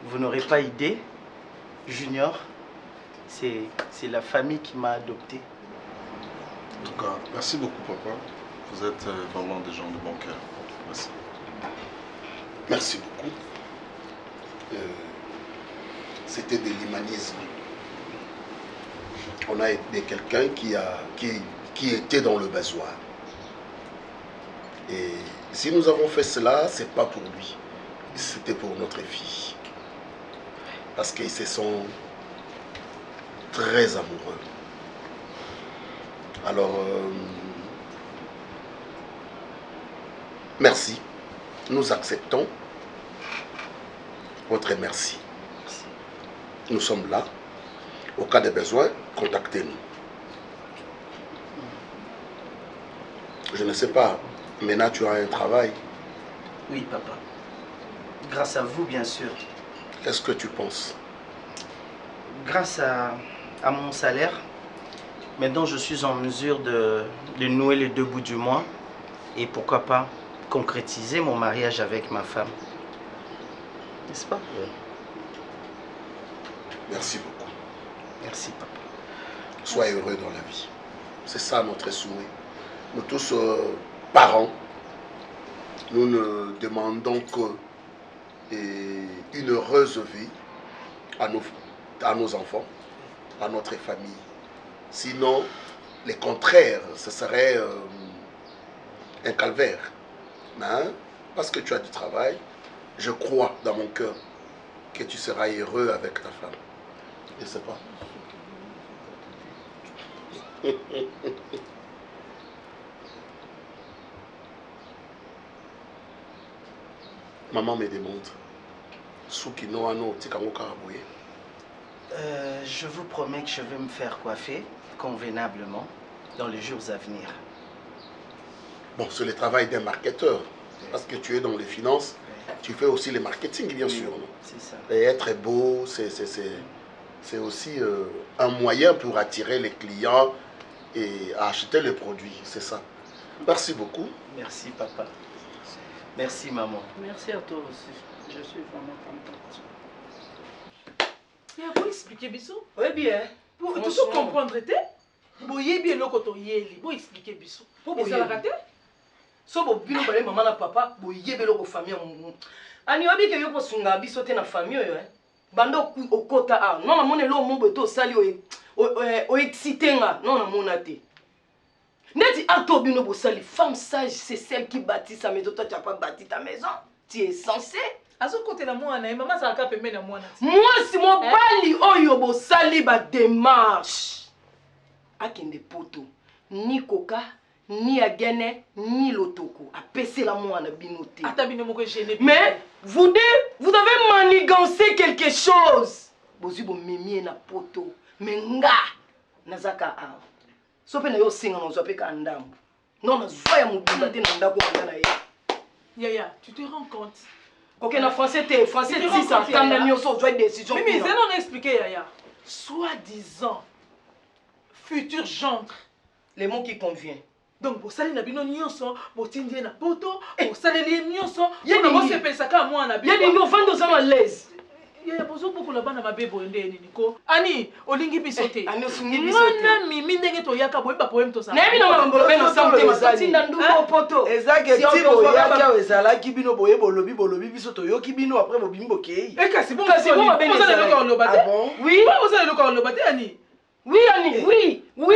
Speaker 1: Vous n'aurez pas idée. Junior, c'est la famille qui m'a adopté.
Speaker 8: En tout cas, merci beaucoup, papa. Vous êtes vraiment des gens de bon cœur. Merci.
Speaker 2: Merci beaucoup. C'était de l'humanisme. On a aidé quelqu'un qui était dans le besoin. Et si nous avons fait cela, ce n'est pas pour lui. C'était pour notre fille. Parce qu'ils se sont très amoureux. Alors, merci. Nous acceptons votre merci. Nous sommes là. Au cas de besoin, contactez-nous. Je ne sais pas, maintenant tu as un travail.
Speaker 1: Oui, papa. Grâce à vous, bien sûr.
Speaker 2: Qu'est-ce que tu penses?
Speaker 1: Grâce à mon salaire, maintenant je suis en mesure de nouer les deux bouts du mois et pourquoi pas concrétiser mon mariage avec ma femme. N'est-ce pas? Oui.
Speaker 2: Merci beaucoup.
Speaker 1: Merci, papa.
Speaker 2: Sois heureux dans la vie. C'est ça notre souhait. Nous tous, parents, nous ne demandons qu'une heureuse vie à nos enfants, à notre famille. Sinon, le contraire, ce serait un calvaire. Hein? Parce que tu as du travail, je crois dans mon cœur que tu seras heureux avec ta femme. Je ne sais pas. Maman me demande,
Speaker 1: je vous promets que je vais me faire coiffer convenablement dans les jours à venir.
Speaker 2: Bon, c'est le travail d'un marketeur. Parce que tu es dans les finances, tu fais aussi le marketing, bien sûr.
Speaker 1: C'est ça.
Speaker 2: Et être beau, c'est aussi un moyen pour attirer les clients et acheter les produits. C'est ça. Merci beaucoup.
Speaker 1: Merci, papa. Merci, maman.
Speaker 4: Merci à toi aussi. Je suis vraiment contente.
Speaker 6: Il faut expliquer, Bissou.
Speaker 4: Oui, bien.
Speaker 6: Pour tout comprendre, tu sais, bien le côté yéli. Pour expliquer, Bissou. Pour ça la rater.
Speaker 4: So bo bino bale maman na papa bo yebelo ko famille mu. Ani obi ke yo ko sunga biso te na famille yo Bando okota a. Non na mone lo mo beto sali o excité nga. Non na mona te. Neti acto bino bo sali femme sage c'est celle qui bâtit sa maison. Toi tu as pas bâti ta maison. Tu es censé
Speaker 6: azo côté la moi na maman ça ka pembe na moi na.
Speaker 4: Moi si mo bali oyo bo sali ba démarche. Akende poto ni coca ni agene ni lotoko a pessé la moi na binoté. Mais vous avez manigancé quelque chose. Bozi bo memi na poto menga nazaka a. Sope na yo singa no sope ka ndambo. Non na zoya mobimba te na ndako na ye.
Speaker 6: Yaya, tu te rends compte?
Speaker 4: OK na français te français dit ça quand même yo so joie décision.
Speaker 6: Mais c'est non expliquer Yaya. Soi-disant futur gendre.
Speaker 4: Les mots qui conviennent.
Speaker 6: Donc vous salez na bino nyonso, vous tindie na poto, vous salez les nyonso, vous se pensez qu'à moi na bino.
Speaker 4: Il y a des enfants dans à l'aise.
Speaker 6: Il y a besoin beaucoup là-bas na mabe boende niko. Ani, olingi bisote.
Speaker 4: Ani osungi bisote.
Speaker 6: Mwana mimi ndenge to yaka boyeba poème to ça.
Speaker 4: Na bino ngolo beno samte masati na nduko poto.
Speaker 3: Ezake tipo yaka wezala ki bino boyebo lobi bisoto yo ki bino après bo bimbo kei.
Speaker 6: Et kasi bon beno ça le loba.
Speaker 4: Oui,
Speaker 6: vous allez le corps loba ani.
Speaker 4: Oui, Annie, oui.
Speaker 3: Bon,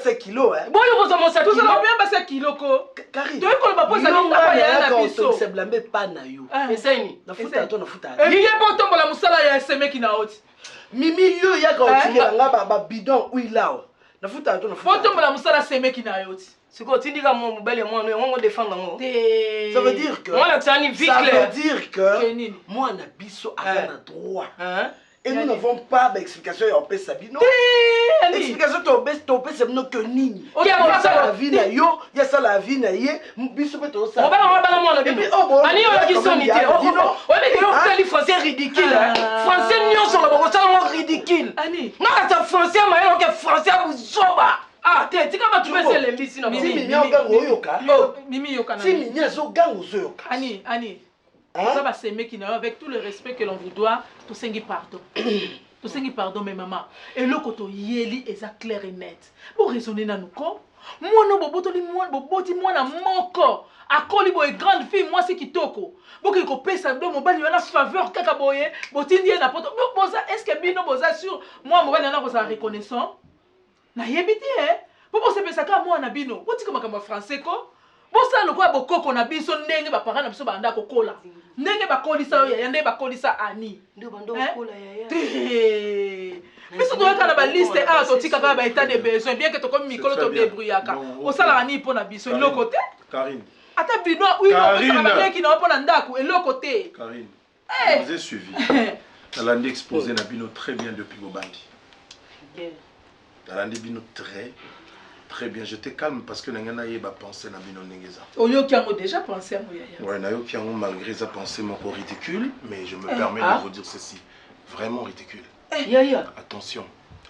Speaker 3: c'est kilo, hein.
Speaker 4: Bon, vous avez 5 kilos.
Speaker 6: Vous avez bien 5 kilos, quoi.
Speaker 3: Karine.
Speaker 4: Tu es comme ma pose à
Speaker 3: l'autre. C'est blâmé pas na yo.
Speaker 4: Essaye.
Speaker 3: Na futa to na futa.
Speaker 4: Et il y a pas tombe la musala ya seme qui na hoti.
Speaker 3: Mimi yo ya ka otinga nga ba bidon uilao. Na futa to na futa.
Speaker 4: Faut tombe la musala seme qui na hoti.
Speaker 6: C'est quoi, tu dis que mon bel moi, on défend moi.
Speaker 3: Ça veut dire que.
Speaker 6: Moi, ça veut
Speaker 3: dire que. Moi, on a biso à un droit. Et nous n'avons pas d'explication et on peut s'habiller. Explication to peut c'est non que nini. Il y a ça la vie na yo, il y a ça la vie na yé, biso peut to ça.
Speaker 6: On va moi na bino. Ani on a qui son idée. Ouais mais yo fait français ridicule. Français nion sur le bon ça ridicule.
Speaker 4: Ani.
Speaker 6: Na ta français ma yo que français vous zoba. Ah, tu vas trouver ces lembisi na
Speaker 3: Mimi yoka oyoka.
Speaker 4: Mimi yoka na.
Speaker 3: Mimi nyazo gango zoyoka.
Speaker 4: Ani. Ça va s'aimer qui n'a avec tout le respect que l'on vous doit, tout sengi pardon. Tout sengi pardon mais maman. Et le koto yeli est clair et net. Pour raisonner na nous ko. Moi no bobotoli moi boboti moi na moko. Akoli boy grande fille moi c'est kitoko. Boki ko pesa do mobali na faveur kaka boye. Botindi na poto. Boza est-ce que bino boza sur moi mobali na ko sa reconnaissant. Na yebiti Pour se pesa ka moi na bino. Boti comme comme français ko. Bosa le quoi bokoko na biso ndenge ba parana biso banda kokola. Ndenge ba kolisa yo yande ba kolisa ani.
Speaker 6: Ndo bando kola ya.
Speaker 4: Biso to ka na ba liste a to tika ka ba état de besoin bien que to comme mikolo to débrouillaka. Osala ani po na biso le côté.
Speaker 5: Karine.
Speaker 4: Ata bino oui no ko ba ki na po na ndako et le côté.
Speaker 5: Karine. Vous avez suivi. Nalandi exposé na bino très bien depuis Bobandi. Nalandi bino très bien, je te calme parce que Nangana yeba pensé na bino nengeza.
Speaker 4: Oyo qui a déjà pensé à moi.
Speaker 5: Ouais, nayo qui a malgré sa pensée mon ridicule, mais je me permets de vous dire ceci, vraiment ridicule. Attention,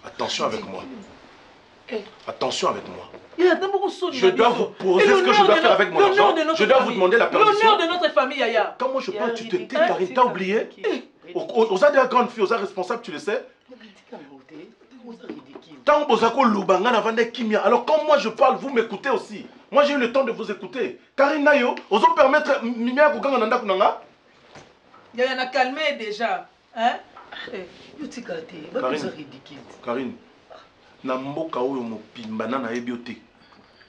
Speaker 5: attention avec moi. Attention avec moi. Je dois vous poser ce que je dois faire avec mon argent. Je dois vous demander la permission.
Speaker 4: L'honneur de notre famille, Yaya.
Speaker 5: Quand moi je parle, tu te tais, Karine, t'as oublié. Aux des grandes filles, aux responsables, tu le sais. Tant Bozako Lubanga n'avait Kimia. Alors quand moi je parle, vous m'écoutez aussi. Moi j'ai eu le temps de vous écouter. Karine Nayo, osons permettre Mimia Koukanga Nanda Kunanga.
Speaker 4: Il y en a calmé déjà. Hein?
Speaker 5: Karine, na mboka oyo mopimba na ebiote.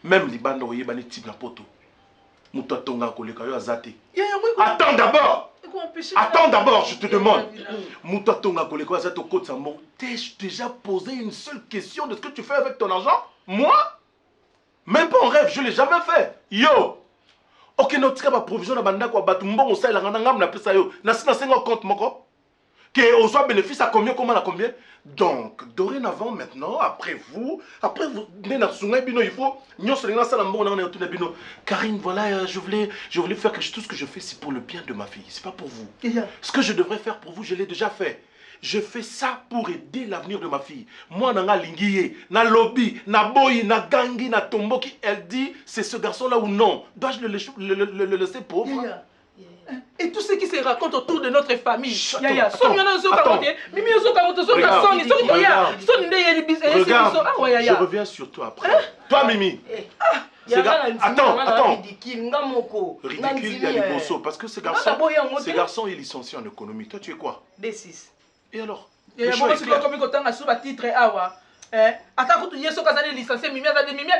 Speaker 5: Même libanda oyebani type na poto. Muto tonga koleka yo azate. Attends d'abord. Attends d'abord, je te demande. Mouta tonga koleko azate au côté sambo. T'ai-je déjà posé une seule question de ce que tu fais avec ton argent? Moi? Même pas en rêve, je l'ai jamais fait. Yo. Ok, notre cas provision na banda kwa batu mbongo sa ilanga ngam na pesa yo. Na sina sengo compte moko. Que on soit bénéfice à combien, comment à combien? Donc, dorénavant, maintenant, après vous, il faut. Karine, voilà, je voulais faire tout ce que je fais, c'est pour le bien de ma fille, c'est pas pour vous. Ce que je devrais faire pour vous, je l'ai déjà fait. Je fais ça pour aider l'avenir de ma fille. Moi, nanga lingiye, na lobby, na boy, na gangi, na tomboki, elle dit, c'est ce garçon-là ou non? Dois-je le laisser pauvre?
Speaker 4: Et tout ce qui se raconte autour de notre famille.
Speaker 5: Regarde, je reviens sur toi après. Toi, Mimi. Attends. Ridicule, il y a les bossos. Parce que ce garçon est licencié en économie. Toi, tu es quoi?
Speaker 6: D6.
Speaker 5: Et alors?
Speaker 4: Attends que tu yeso kazali licencié mimi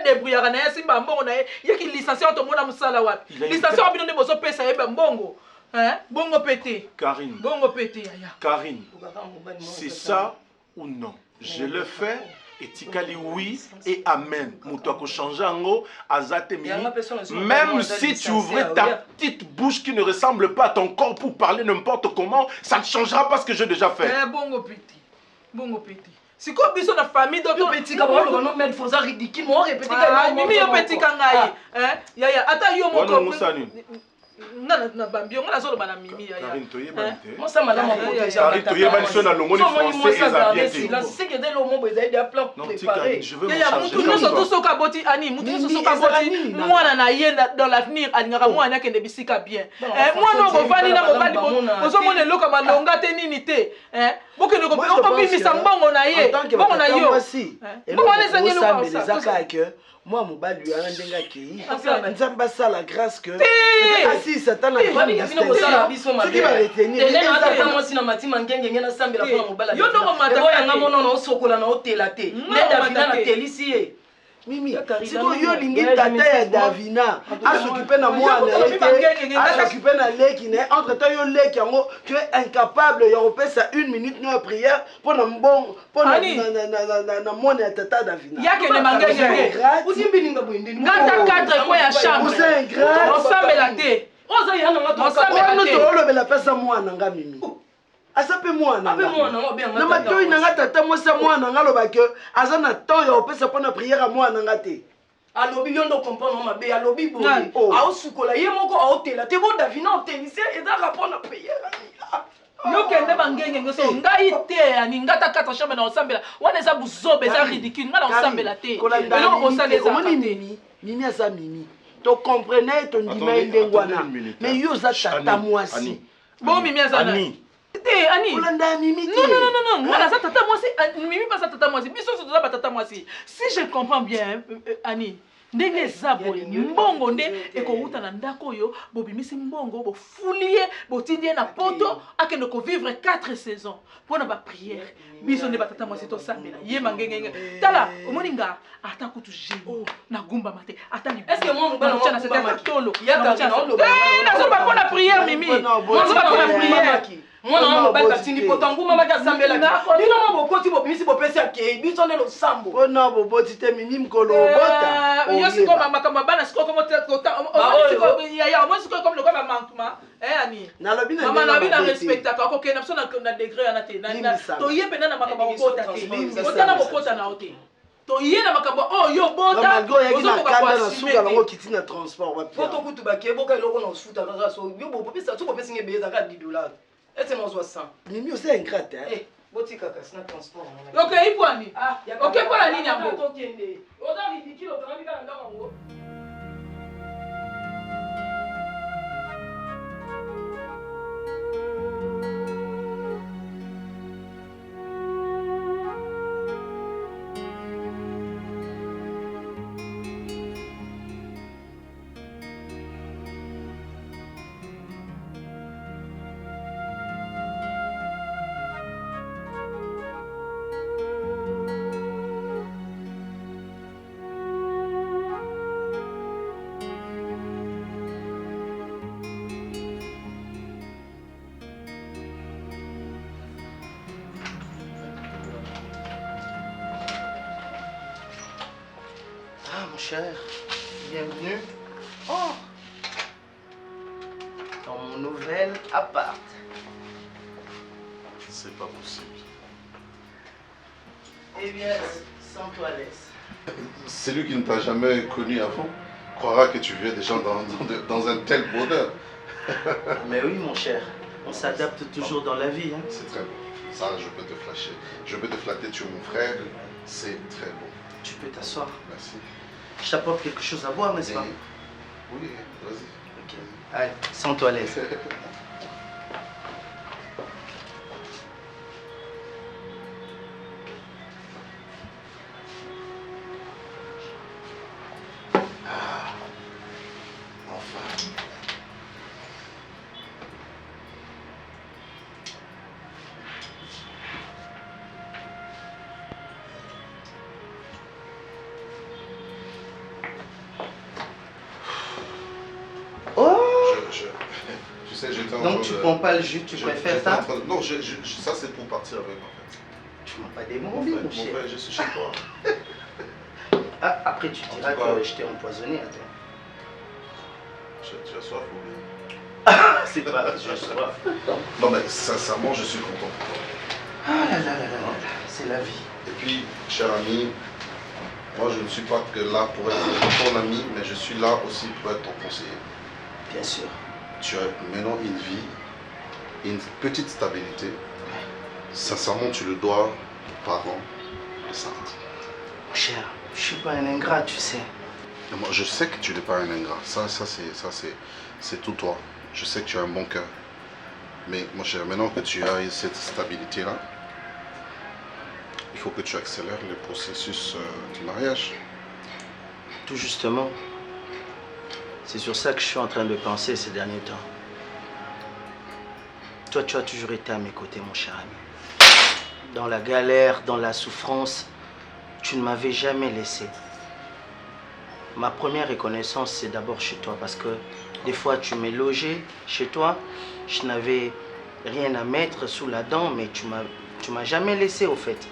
Speaker 4: débrouillard na simba mbongo na yeki licencié to mona musala wapi licencié obino ne bozo pesa yeba mbongo bongo pété
Speaker 5: Karine
Speaker 4: bongo pété aya
Speaker 5: Karine c'est ça ou non je le fais et tikali oui et amen muto changer ango azate mimi même si tu ouvrais ta petite bouche qui ne ressemble pas à ton corps pour parler n'importe comment ça ne changera pas ce que j'ai déjà fait
Speaker 4: bongo pété si quoi biso na famille donc
Speaker 6: petit ka bon non mais faut ça ridicule moi répéter ka
Speaker 4: mimi yo petit ka ngai yaya ata yo moko na bambio ngana solo bana mimi yaya
Speaker 5: Karine toyeba te
Speaker 6: moi ça madame a protégé
Speaker 5: Karine toyeba ni sona longoni français et
Speaker 6: là c'est que dès le moment vous avez des plans préparés
Speaker 5: je veux
Speaker 4: yaya mutu nyonso soka boti ani mutu nyonso soka boti mwana na ye dans l'avenir alingaka mwana kende bisika bien mwana bovani na mobali ozomona eloko malonga te nini te bokende ko bimisa mbongo na ye mbongo na yo mbongo na ezangeli
Speaker 3: ko moi mobali lui a ndenga ki nzamba ça la grâce que si satan na
Speaker 6: ce qui va retenir moi si na matima ngenge ngena sambela pour mobali
Speaker 4: yo ndoko mata
Speaker 6: yanga monono osokola na hotela te ne davina na telisi
Speaker 3: Mimi, siko yo lingi tata ya Davina. A s'occuper na moi a s'occuper na leki ne entre temps yo leki yango tu es incapable ya repesa 1 minute no prière pour na mbongo pour na mona ya tata Davina.
Speaker 6: Yake ne mangenge. Usimbi ninga bwindi. Ngata 4 kwa ya chambre.
Speaker 3: C'est ingrat.
Speaker 6: Ensemble la té. Oza yana ngata ensemble la té.
Speaker 3: On no tolo pesa mwana nga Mimi. Asape mwana.
Speaker 6: Ape mwana ngo bien ngata.
Speaker 3: Na matoi na ngata tata mo sa mwana nga loba ke aza na temps ya opesa pour na prière mwana nga te.
Speaker 6: Alobi yondo comprendre mabe alobi boye. A osukola ye moko a otela te bo Davina otelise eza rapport na prière. Yo kende bangenge ngoso ngai te ani ngata 4 chambre na ensemble. Wana eza buzobe eza ridicule ngala ensemble la te. Elo osale eza
Speaker 3: Mimi asa Mimi. To comprenez to ndima ndengwana. Mais yo za tata mwasi.
Speaker 6: Bon Mimi asa nani? Annie. Non. Moi, ça tata moi c'est Mimi pas ça tata moi c'est. Biso so tata tata moi c'est. Si je comprends bien Annie, ndenge zabo mbongo nde ekouta na ndako yo bobimisi mbongo bo fulier bo tindie na poto akende ko vivre 4 saisons pour na ba prière. Biso nde tata moi c'est to sambela. Ye mangenge. Tala, omoninga ata kutu jebo na gumba mate. Ata ni. Est-ce que moi ngana na c'était tolo. Ya ta na. Na so pas pour la prière Mimi. Moi so pas pour la prière. Moi non mobile tindi potangu mama ka sambela bino mo bokoti bobimisi bopesi akei biso ne lo sambo
Speaker 3: ona boboti te Mimi mkolo bota
Speaker 6: yo siko mama kama bana siko comme siko ya moi siko comme le quoi manquement ani
Speaker 3: na lobi na
Speaker 6: mama na bina respecta ko ke na so na degré na te na to yebe na makamba bokota te bota na bokota na ote to yena makamba oh yo bota
Speaker 3: ozo ko ka na suka bango kiti na transport wa
Speaker 6: photo kutu bakebo ka loko na suta kaka so yo bopesa to bopesa ngebeza ka $10. Et c'est mon 60.
Speaker 3: Mimi aussi ingrate hein.
Speaker 6: Eh, boti kaka sina transport. OK, ipwani. OK, pour la ligne yango. Oza ridicule okangi kana ndako ngo.
Speaker 1: Mon cher, bienvenue dans mon nouvel appart.
Speaker 8: C'est pas possible.
Speaker 1: Eh bien, sans toi laisse.
Speaker 8: Celui qui ne t'a jamais connu avant croira que tu viens déjà dans un tel bonheur.
Speaker 1: Mais oui, mon cher, on s'adapte toujours dans la vie. Hein.
Speaker 8: C'est très bon. Ça, je peux te flasher. Je peux te flatter, tu es mon frère. C'est très bon.
Speaker 1: Tu peux t'asseoir.
Speaker 8: Merci.
Speaker 1: Je t'apporte quelque chose à boire, n'est-ce pas?
Speaker 8: Oui, vas-y.
Speaker 1: Ok. Allez, sens-toi à l'aise.
Speaker 8: Enfin. Tu sais, j'étais en train de...
Speaker 1: Donc tu prends pas le jus, tu préfères ça?
Speaker 8: Non, ça c'est pour partir avec en fait.
Speaker 1: Tu m'as pas demandé, mon cher.
Speaker 8: Mon frère, je suis chez toi.
Speaker 1: Ah, après tu diras que je t'ai empoisonné à toi.
Speaker 8: Tu as soif ou bien?
Speaker 1: C'est pas, j'ai soif.
Speaker 8: Non mais sincèrement, je suis content pour toi.
Speaker 1: Ah là là là là, c'est la vie.
Speaker 8: Et puis, cher ami, moi je ne suis pas que là pour être ton ami, mais je suis là aussi pour être ton conseiller.
Speaker 1: Bien sûr.
Speaker 8: Tu as maintenant une vie, une petite stabilité. Sincèrement, tu le dois aux parents de ça.
Speaker 1: Mon cher, je suis pas un ingrat, tu sais.
Speaker 8: Et moi, je sais que tu n'es pas un ingrat. Ça c'est tout toi. Je sais que tu as un bon cœur. Mais mon cher, maintenant que tu as cette stabilité-là, il faut que tu accélères le processus du mariage.
Speaker 1: Tout justement. C'est sur ça que je suis en train de penser ces derniers temps. Toi, tu as toujours été à mes côtés, mon cher ami. Dans la galère, dans la souffrance, tu ne m'avais jamais laissé. ma première reconnaissance, c'est d'abord chez toi. Parce que des fois, tu m'es logé chez toi. Je n'avais rien à mettre sous la dent, mais tu m'as jamais laissé, au fait.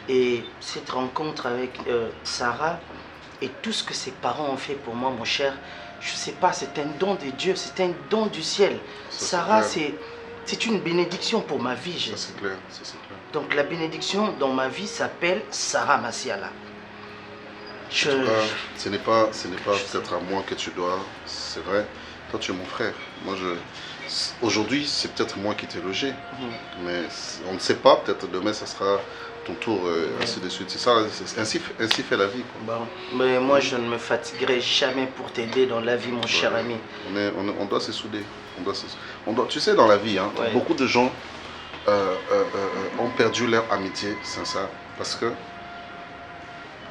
Speaker 1: Et cette rencontre avec Sarah et tout ce que ses parents ont fait pour moi, mon cher, je ne sais pas, c'est un don de Dieu, c'est un don du ciel.
Speaker 8: Ça,
Speaker 1: Sarah, c'est une bénédiction pour ma vie.
Speaker 8: Ça, c'est clair, ça, c'est clair.
Speaker 1: Donc la bénédiction dans ma vie s'appelle Sarah Masiala.
Speaker 8: Ce n'est pas peut-être à moi que tu dois, c'est vrai. Toi, tu es mon frère. Moi, aujourd'hui, c'est peut-être moi qui t'ai logé. Mais on ne sait pas, peut-être demain, ça sera ton tour, ainsi de suite. C'est ça, ainsi fait la vie. Quoi.
Speaker 1: Bon. Mais moi, je ne me fatiguerai jamais pour t'aider dans la vie, mon cher ami.
Speaker 8: On doit se souder. Tu sais, dans la vie, hein, beaucoup de gens ont perdu leur amitié sincère parce que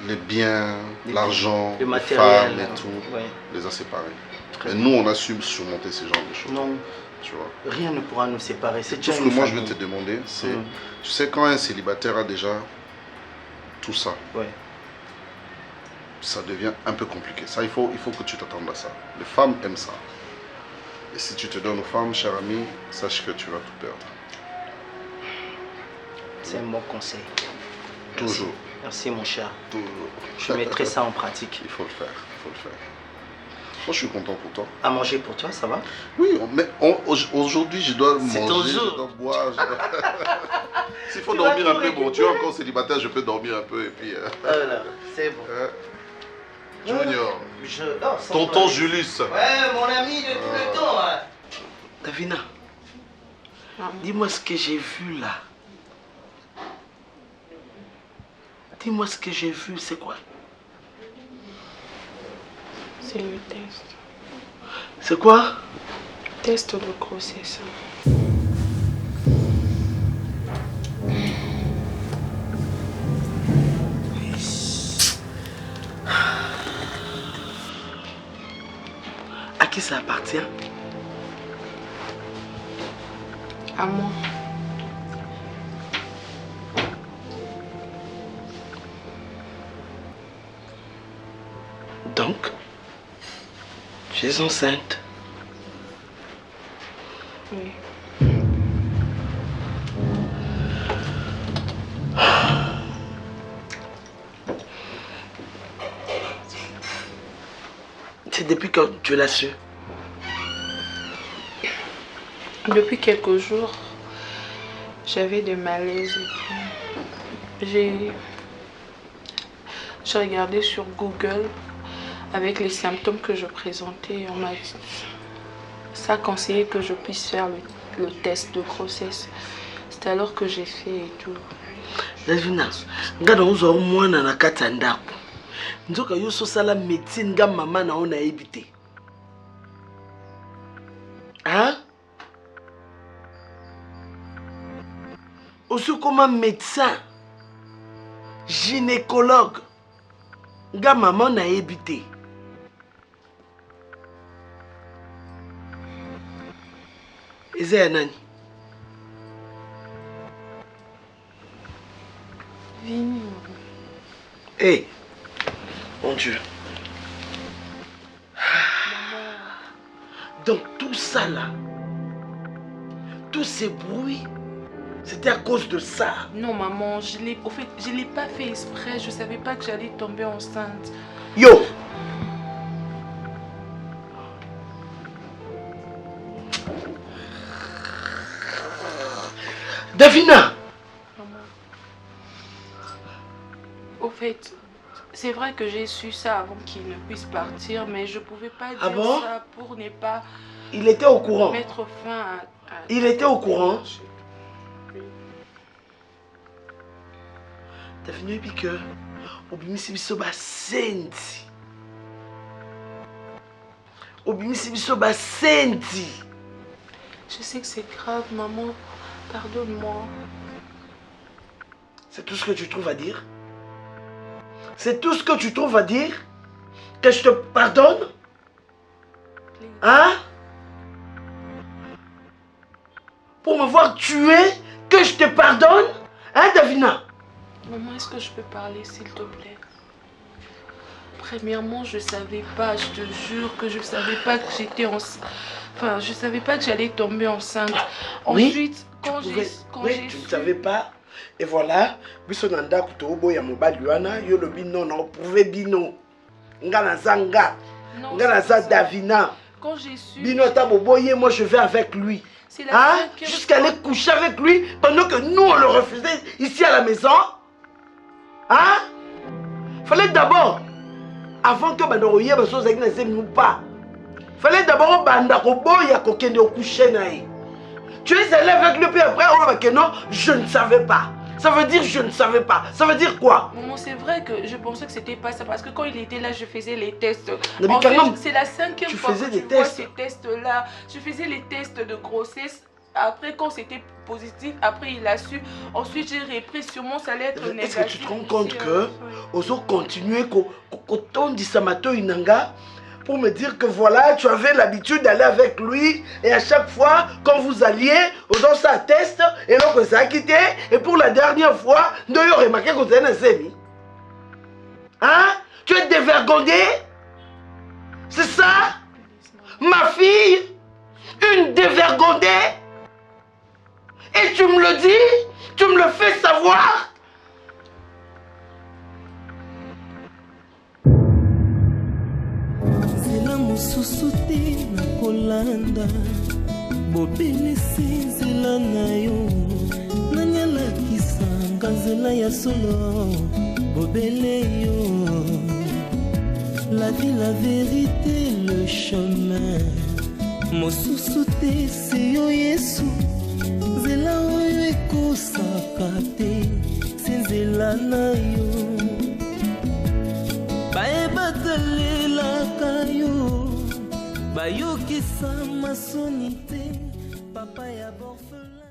Speaker 8: les biens, l'argent, les femmes et tout, les a séparés. Et nous, on a su surmonter ce genre de choses.
Speaker 1: Non,
Speaker 8: tu vois.
Speaker 1: Rien ne pourra nous séparer. C'est
Speaker 8: tout ce que moi je veux te demander, c'est, tu sais, quand un célibataire a déjà tout ça, ça devient un peu compliqué. Ça, il faut que tu t'attendes à ça. Les femmes aiment ça. Et si tu te donnes aux femmes, cher ami, sache que tu vas tout perdre.
Speaker 1: C'est un bon conseil.
Speaker 8: Toujours.
Speaker 1: Merci mon cher.
Speaker 8: Toujours.
Speaker 1: Je mettrai ça en pratique.
Speaker 8: Il faut le faire, il faut le faire. Moi, je suis content pour toi.
Speaker 1: À manger pour toi, ça va?
Speaker 8: Oui, mais aujourd'hui, je dois manger,
Speaker 1: je
Speaker 8: dois boire. S'il faut dormir un peu, bon, tu es encore célibataire, je peux dormir un peu et puis...
Speaker 1: Voilà, c'est bon.
Speaker 8: Junior, tonton Julius.
Speaker 1: Ouais, mon ami de tout le temps. Hein.
Speaker 3: Davina, dis-moi ce que j'ai vu là. Dis-moi ce que j'ai vu, c'est quoi?
Speaker 10: C'est le test.
Speaker 3: C'est quoi?
Speaker 10: Test de grossesse.
Speaker 3: À qui ça appartient?
Speaker 10: À moi.
Speaker 3: Donc, tu es enceinte?
Speaker 10: Oui.
Speaker 3: C'est depuis quand tu l'as su?
Speaker 10: Depuis quelques jours, j'avais des malaises et tout. J'ai regardé sur Google avec les symptômes que je présentais. On m'a conseillé que je puisse faire le test de grossesse. C'est alors que j'ai fait et tout.
Speaker 3: Davina, ngana uzo mwana na kata ndako. Nzoka yoso sala médecine ga mama na ona ebité. Hein? Aussi comme un médecin, gynécologue, ga maman na ebité. Eza ya nani?
Speaker 10: Vini.
Speaker 3: Hey, mon Dieu. Donc tout ça là, tous ces bruits, c'était à cause de ça.
Speaker 10: Non maman, je l'ai pas fait exprès. Je savais pas que j'allais tomber enceinte.
Speaker 3: Yo! Davina!
Speaker 10: Maman. Au fait, c'est vrai que j'ai su ça avant qu'il ne puisse partir, mais je pouvais pas dire ça pour ne pas...
Speaker 3: Il était au courant.
Speaker 10: Mettre fin à...
Speaker 3: Il était au courant. Davina, et puis que... Obimisi biso ba senti. Obimisi biso ba senti.
Speaker 10: Je sais que c'est grave, maman. Pardonne-moi.
Speaker 3: C'est tout ce que tu trouves à dire? C'est tout ce que tu trouves à dire? Que je te pardonne? Hein? Pour me voir tuer, que je te pardonne? Hein, Davina?
Speaker 10: Maman, est-ce que je peux parler, s'il te plaît? Premièrement, je savais pas, je te jure que je savais pas que j'étais enceinte. Enfin, je savais pas que j'allais tomber enceinte. Ensuite, quand j'ai...
Speaker 3: tu ne savais pas. Et voilà, biso nanda kutobo ya mobali wana, yo lobi non, non, prouvé bino. Ngana zanga. Ngana za Davina.
Speaker 10: Quand j'ai su...
Speaker 3: Bino taboboye, moi je vais avec lui. Hein? Jusqu'à aller coucher avec lui pendant que nous on le refusait ici à la maison. Hein? Fallait d'abord, avant que Bandoroye Baso Zagna ou pas, fallait d'abord Bandako Boya Kokende au coucher naï. Tu es allé avec lui puis après on va que non, je ne savais pas. Ça veut dire je ne savais pas. Ça veut dire quoi?
Speaker 10: Maman, c'est vrai que je pensais que c'était pas ça parce que quand il était là, je faisais les tests. C'est la 5e fois que tu vois ces tests-là. Je faisais les tests de grossesse. Après, quand c'était positif, après il a su. Ensuite, j'ai repris sûrement ça allait être négatif.
Speaker 3: Est-ce que tu te rends compte que Ozo continuer qu'on dit Samato Inanga pour me dire que voilà, tu avais l'habitude d'aller avec lui et à chaque fois, quand vous alliez, Ozo ça teste et donc ça a quitté et pour la dernière fois, nous avons remarqué que vous avez un zémi. Hein? Tu es dévergondé? C'est ça? Ma fille? Une dévergondée? Et tu me le dis? Tu me le fais savoir?
Speaker 11: mosusu te na kolanda bobelisi nzela na yo nanyalakisanga nzela ya solo bobele yo la vie, la vérité, le chemin mosusu te se yo Yesu nzela oyo ekosaka te se nzela na yo bayebatalelaka yo bayokisa masoni te papa ya borfela